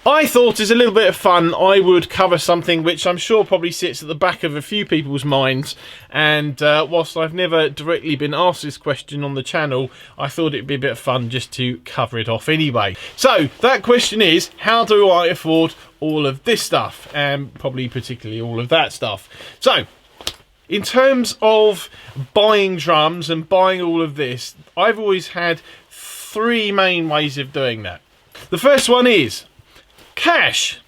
I thought, as a little bit of fun, I would cover something which I'm sure probably sits at the back of a few people's minds, and whilst I've never directly been asked this question on the channel, I thought it'd be a bit of fun just to cover it off anyway. So that question is, how do I afford all of this stuff, and probably particularly all of that stuff? So in terms of buying drums and buying all of this, I've always had three main ways of doing that. The first one is cash.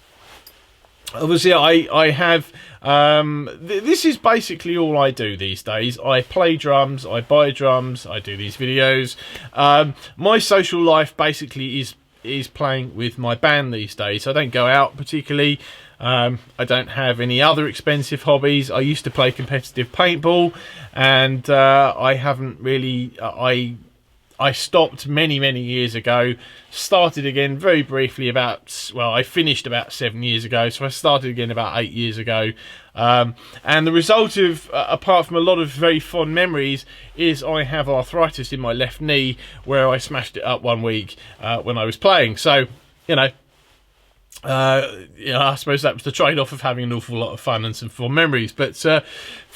Obviously I have this is basically all I do these days. I play drums, I buy drums, I do these videos. My social life basically is playing with my band these days. I don't go out particularly. I don't have any other expensive hobbies. I used to play competitive paintball, and I haven't really I stopped many years ago, started again very briefly I finished about 7 years ago, so I started again about 8 years ago. And the result of, apart from a lot of very fond memories, is I have arthritis in my left knee where I smashed it up one week when I was playing. So, I suppose that was the trade-off of having an awful lot of fun and some fond memories. But for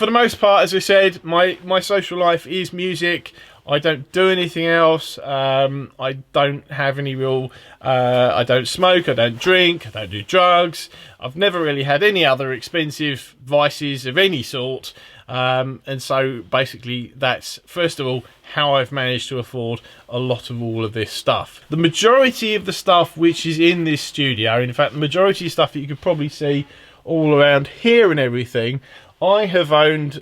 the most part, as I said, my social life is music. I don't do anything else. I don't have any real... I don't smoke, I don't drink, I don't do drugs. I've never really had any other expensive vices of any sort. And so basically that's, first of all, how I've managed to afford a lot of all of this stuff. The majority of the stuff which is in this studio, in fact the majority of stuff that you could probably see all around here and everything, I have owned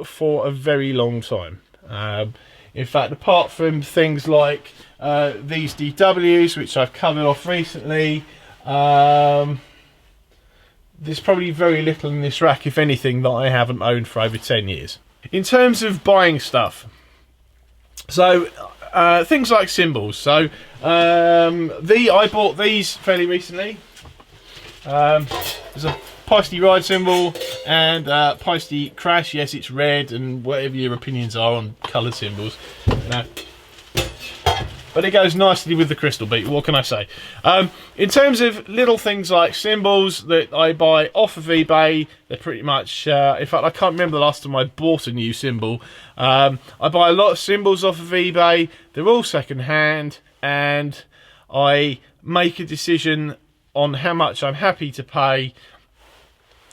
for a very long time. In fact, apart from things like these DWs, which I've covered off recently, there's probably very little in this rack, if anything, that I haven't owned for over 10 years. In terms of buying stuff, so things like cymbals. So I bought these fairly recently. There's a Peisty ride cymbal and Peisty crash. Yes, it's red, and whatever your opinions are on coloured cymbals, but it goes nicely with the crystal beat. What can I say? In terms of little things like cymbals that I buy off of eBay, they're pretty much in fact I can't remember the last time I bought a new cymbal. I buy a lot of cymbals off of eBay. They're all second hand, and I make a decision on how much I'm happy to pay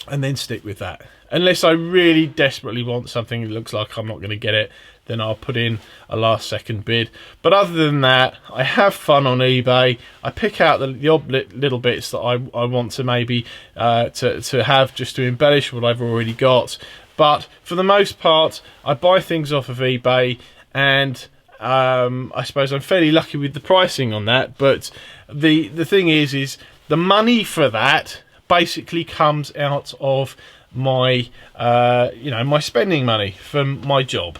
and then stick with that. Unless I really desperately want something that looks like I'm not going to get it, then I'll put in a last second bid. But other than that, I have fun on eBay. I pick out the odd little bits that I want to maybe to have just to embellish what I've already got. But for the most part, I buy things off of eBay, and I suppose I'm fairly lucky with the pricing on that. But the thing is the money for that basically comes out of my my spending money from my job.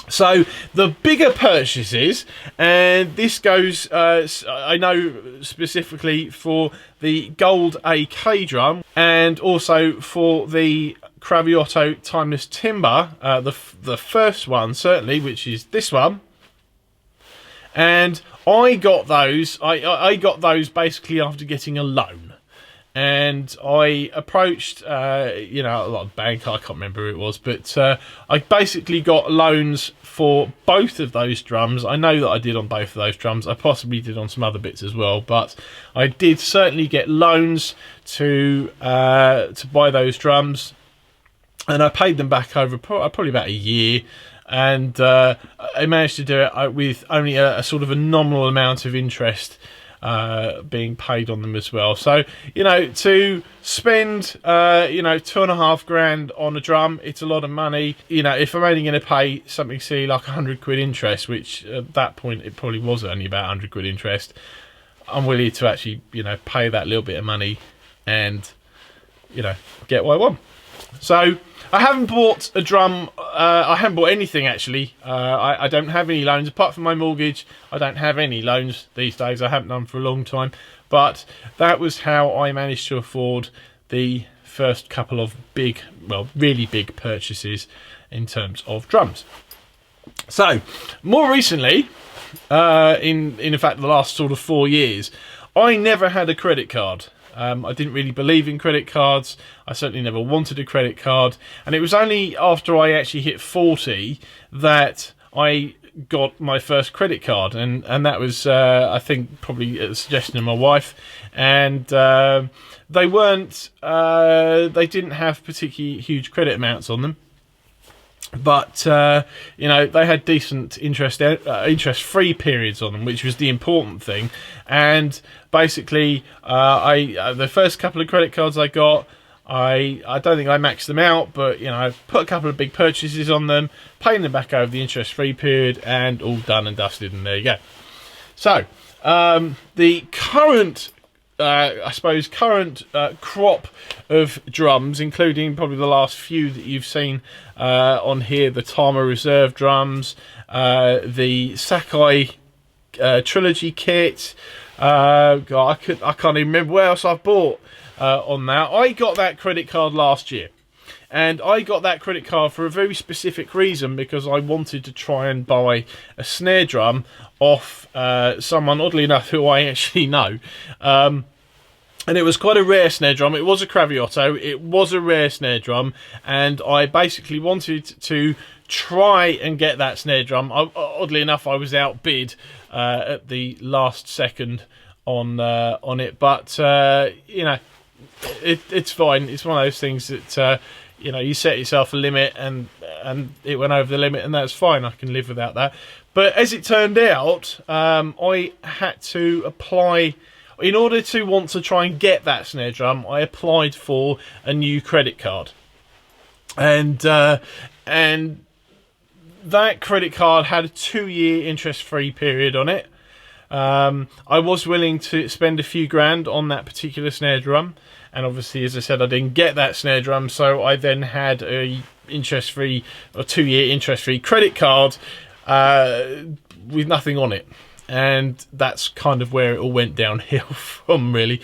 So the bigger purchases, and this goes I know specifically for the gold AK drum, and also for the Craviotto Timeless Timber, the first one certainly, which is this one. And I got those I got those basically after getting a loan. And I approached, a bank, I can't remember who it was, but I basically got loans for both of those drums. I know that I did on both of those drums. I possibly did on some other bits as well, but I did certainly get loans to buy those drums, and I paid them back over probably about a year. And I managed to do it with only a sort of a nominal amount of interest being paid on them as well. So to spend $2.5 grand on a drum, it's a lot of money. If I'm only going to pay something silly like 100 quid interest, which at that point it probably was only about 100 quid interest, I'm willing to actually pay that little bit of money and get what I want. So I haven't bought a drum, I haven't bought anything actually. I don't have any loans apart from my mortgage. I don't have any loans these days. I haven't done for a long time. But that was how I managed to afford the first couple of big, well, really big purchases in terms of drums. So more recently, in fact the last sort of 4 years, I never had a credit card. I didn't really believe in credit cards. I certainly never wanted a credit card. And it was only after I actually hit 40 that I got my first credit card. And that was, I think, probably at the suggestion of my wife. And they weren't, they didn't have particularly huge credit amounts on them. But you know, they had decent interest-free periods on them, which was the important thing. And basically, the first couple of credit cards I got, I don't think I maxed them out, but you know, I put a couple of big purchases on them, paying them back over the interest-free period, and all done and dusted. And there you go. So the current I suppose current crop of drums, including probably the last few that you've seen on here, the Tama Reserve drums, the Sakai Trilogy kit. God, I can't even remember what else I've bought on that. I got that credit card last year. And I got that credit card for a very specific reason, because I wanted to try and buy a snare drum off someone, oddly enough, who I actually know. And it was quite a rare snare drum. It was a Craviotto. It was a rare snare drum. And I basically wanted to try and get that snare drum. Oddly enough, I was outbid at the last second on it. But, you know, it's fine. It's one of those things that... you know, you set yourself a limit, and it went over the limit, and that's fine. I can live without that. But as it turned out, I had to apply, in order to want to try and get that snare drum, I applied for a new credit card, and that credit card had a 2-year interest-free period on it. I was willing to spend a few grand on that particular snare drum. And obviously, as I said, I didn't get that snare drum, so I then had a interest-free, or 2-year interest-free credit card with nothing on it. And that's kind of where it all went downhill from, really.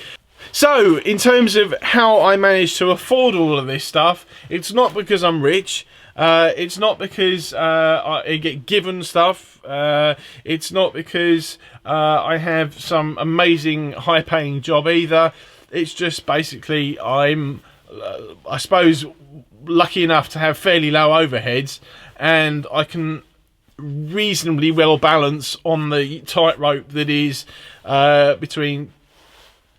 So, in terms of how I managed to afford all of this stuff, it's not because I'm rich. It's not because I get given stuff. It's not because I have some amazing high-paying job either. It's just basically I'm, I suppose, lucky enough to have fairly low overheads, and I can reasonably well balance on the tightrope that is between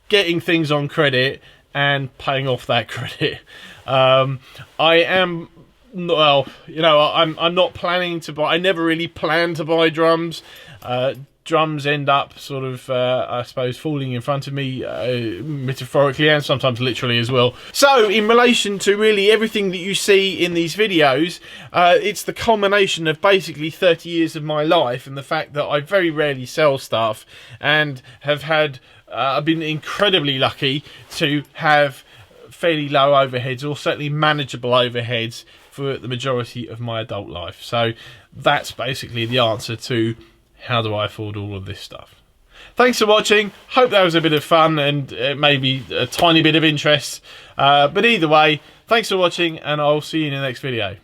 getting things on credit and paying off that credit. I am, well, you know, I'm not planning to buy. I never really plan to buy drums. Drums end up sort of, I suppose, falling in front of me, metaphorically and sometimes literally as well. So, in relation to really everything that you see in these videos, it's the culmination of basically 30 years of my life, and the fact that I very rarely sell stuff, and have had, I've been incredibly lucky to have fairly low overheads, or certainly manageable overheads, for the majority of my adult life. So, that's basically the answer to how do I afford all of this stuff. Thanks for watching. Hope that was a bit of fun, and maybe a tiny bit of interest. But either way, thanks for watching, and I'll see you in the next video.